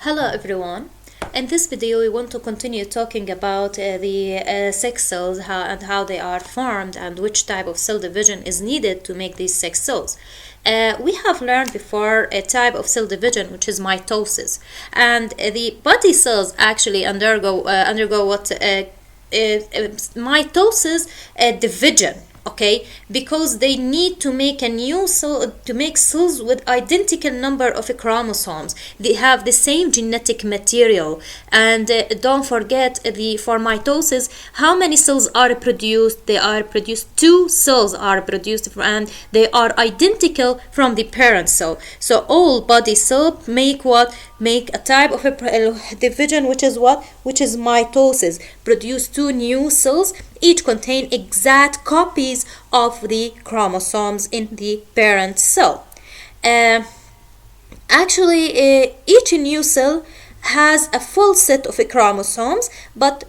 Hello everyone. In this video we want to continue talking about the sex cells and how they are formed and which type of cell division is needed to make these sex cells. We have learned before a type of cell division which is mitosis, and the body cells actually undergo what mitosis division. Okay, because they need to make a new cell, to make cells with identical number of chromosomes. They have the same genetic material, and don't forget for mitosis, how many cells are produced? They are produced, 2 cells are produced, and they are identical from the parent cell. So all body cells make what? Make a type of a division, which is what? Which is mitosis. Produce 2 new cells, each contain exact copies of the chromosomes in the parent cell. Each new cell has a full set of chromosomes, but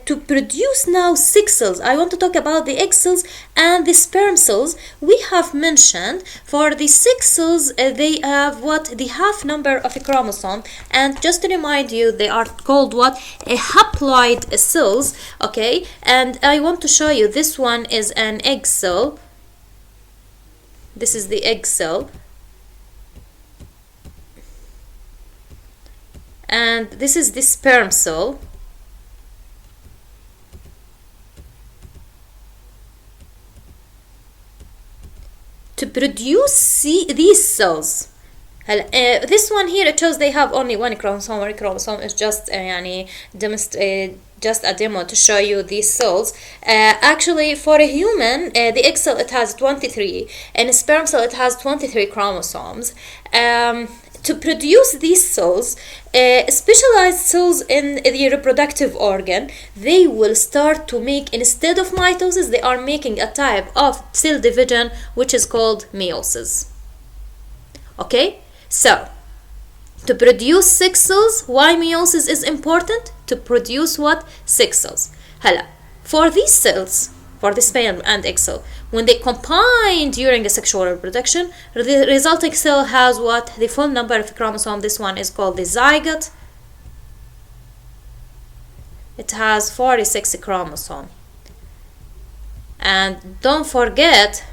to produce now 6 cells. I want to talk about the egg cells and the sperm cells. We have mentioned for the 6 cells, they have what? The half number of a chromosome, and just to remind you, they are called what? A haploid cells. Okay, and I want to show you, this one is an egg cell. This is the egg cell, and this is the sperm cell. To produce these cells, this one here, it shows they have only 1 chromosome. One chromosome is just just a demo to show you these cells. Actually, for a human, the egg cell, it has 23, and a sperm cell, it has 23 chromosomes. To produce these cells, specialized cells in the reproductive organ, they will start to make, instead of mitosis, they are making a type of cell division which is called meiosis. Okay, so to produce 6 cells, why meiosis is important? To produce what? 6 cells. For these cells, for the sperm and egg cell, when they combine during a sexual reproduction, the resulting cell has what? The full number of chromosomes. This one is called the zygote. It has 46 chromosomes. And don't forget,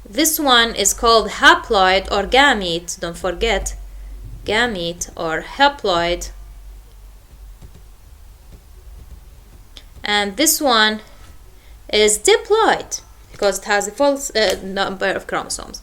this one is called haploid or gamete. Don't forget, gamete or haploid. And this one is diploid, because it has a full number of chromosomes.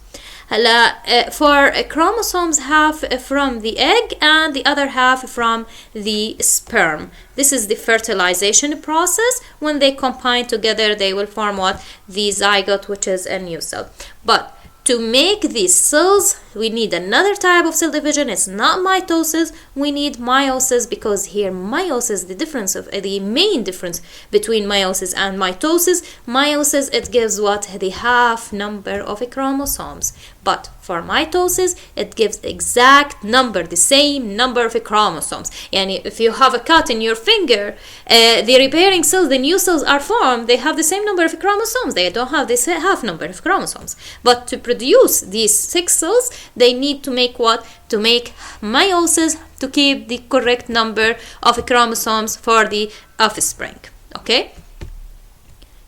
For chromosomes, half from the egg and the other half from the sperm. This is the fertilization process. When they combine together, they will form what? The zygote, which is a new cell. But to make these cells, we need another type of cell division. It's not mitosis, we need meiosis, because here meiosis, the main difference between meiosis and mitosis. Meiosis, it gives what? The half number of chromosomes. But for mitosis, it gives exact number, the same number of chromosomes. And if you have a cut in your finger, the repairing cells, the new cells are formed, they have the same number of chromosomes. They don't have this half number of chromosomes. But to produce these 6 cells, they need to make what? To make meiosis, to keep the correct number of chromosomes for the offspring. Okay?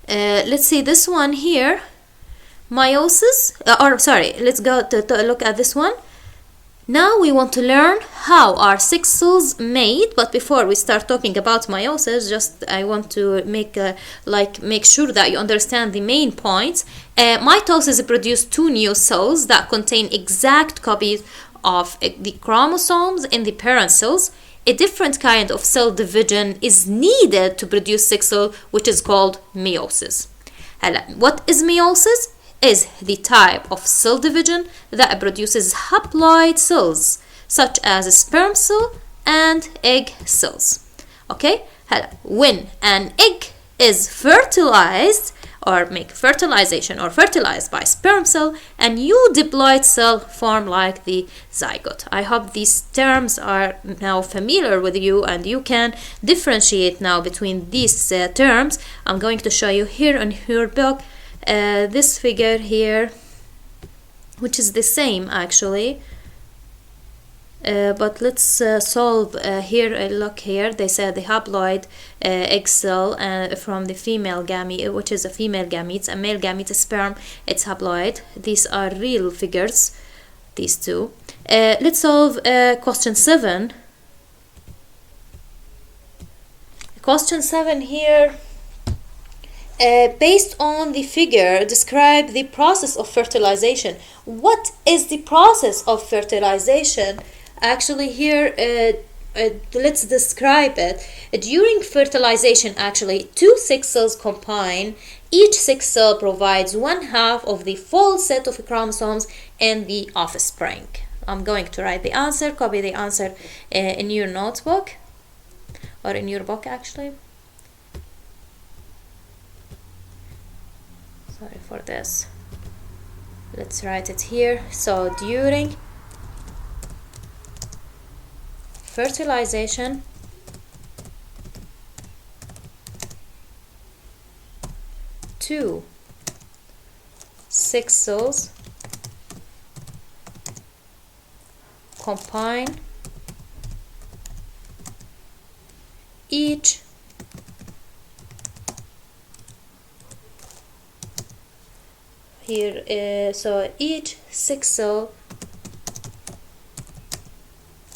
Let's see this one here. Meiosis, let's go to look at this one. Now we want to learn how are 6 cells made, but before we start talking about meiosis, I want to make sure that you understand the main points. Mitosis produces 2 new cells that contain exact copies of the chromosomes in the parent cells. A different kind of cell division is needed to produce 6 cells, which is called meiosis. What is meiosis? Is the type of cell division that produces haploid cells, such as a sperm cell and egg cells. Okay, when an egg is fertilized or make fertilization or fertilized by sperm cell, a new diploid cell form like the zygote. I hope these terms are now familiar with you and you can differentiate now between these terms. I'm going to show you here in your book this figure here, which is the same actually. but let's solve here. Look here, they said the haploid egg cell from the female gamete, which is a female gamete, a male gamete sperm, it's haploid. These are real figures, these two. Let's solve question 7. Question 7 here. Based on the figure, describe the process of fertilization. What is the process of fertilization? Actually here, let's describe it. During fertilization, actually, 2 sex cells combine. Each sex cell provides 1/2 of the full set of chromosomes in the offspring. I'm going to write the answer, copy the answer in your notebook, or in your book actually. Sorry for this. Let's write it here. So during fertilization, 2 sex cells combine. Each here, so each sex cell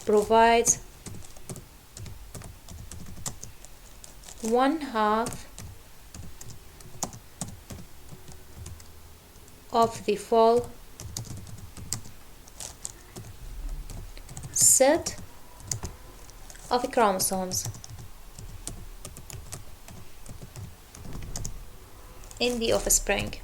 provides 1/2 of the full set of chromosomes in the offspring.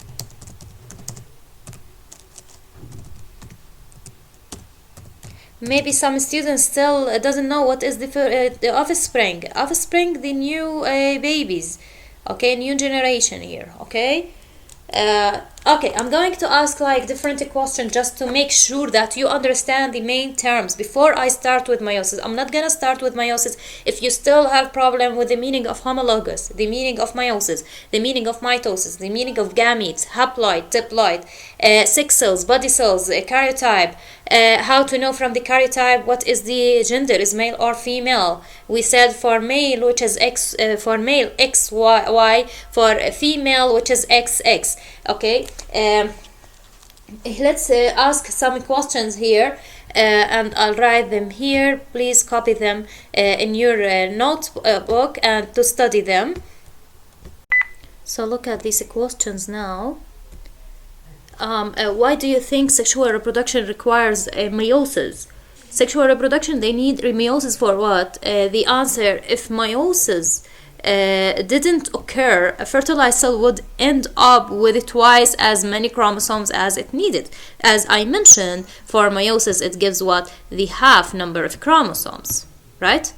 Maybe some students still doesn't know what is the offspring. Offspring, the new babies, okay, new generation here, okay. Okay, I'm going to ask like different questions just to make sure that you understand the main terms before I start with meiosis. I'm not gonna start with meiosis if you still have problem with the meaning of homologous, the meaning of meiosis, the meaning of mitosis, the meaning of gametes, haploid, diploid, sex cells, body cells, karyotype, how to know from the karyotype what is the gender, is male or female. We said for male, which is X, for male XY, for female, which is XX. Okay, let's ask some questions here, and I'll write them here. Please copy them in your notebook and to study them. So look at these questions now. Why do you think sexual reproduction requires meiosis? Sexual reproduction, they need meiosis for what? The answer, if meiosis didn't occur, a fertilized cell would end up with twice as many chromosomes as it needed. As I mentioned, for meiosis it gives what? The half number of chromosomes, right?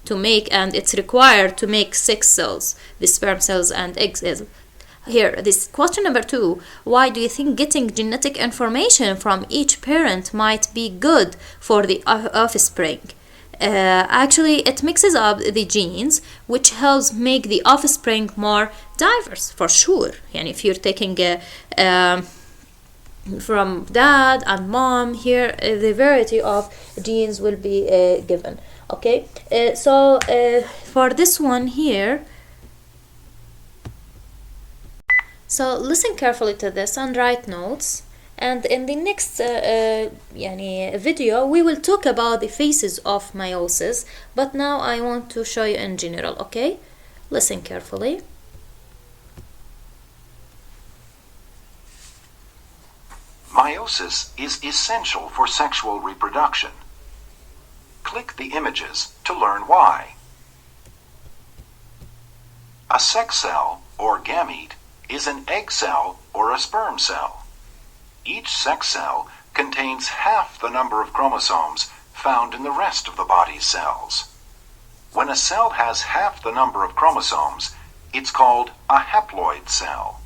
To make, and it's required to make 6 cells, the sperm cells and egg cells. Here, this question number 2, why do you think getting genetic information from each parent might be good for the offspring? Actually, it mixes up the genes, which helps make the offspring more diverse, for sure. And if you're taking from dad and mom, here the variety of genes will be given. Okay, so for this one here, so listen carefully to this and write notes. And in the next video we will talk about the phases of meiosis, but now I want to show you in general. Okay, listen carefully. Meiosis is essential for sexual reproduction. Click the images to learn why. A sex cell, or gamete, is an egg cell or a sperm cell. Each sex cell contains half the number of chromosomes found in the rest of the body's cells. When a cell has half the number of chromosomes, it's called a haploid cell.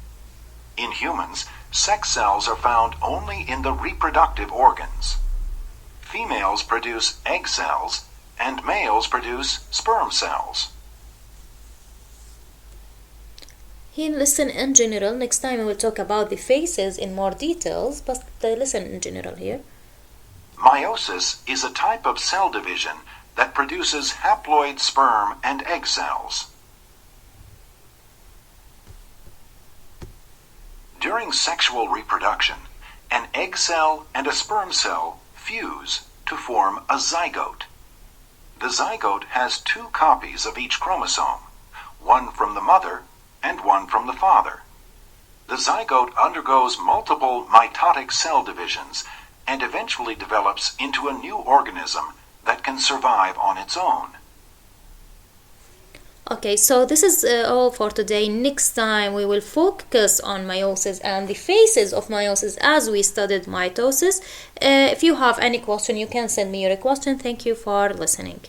In humans, sex cells are found only in the reproductive organs. Females produce egg cells, and males produce sperm cells. Here, listen in general. Next time we will talk about the phases in more details, but listen in general here. Meiosis is a type of cell division that produces haploid sperm and egg cells. During sexual reproduction, an egg cell and a sperm cell fuse to form a zygote. The zygote has two copies of each chromosome, one from the mother and one from the father. The zygote undergoes multiple mitotic cell divisions and eventually develops into a new organism that can survive on its own. Okay, so this is all for today. Next time we will focus on meiosis and the phases of meiosis as we studied mitosis. If you have any question, you can send me your question. Thank you for listening.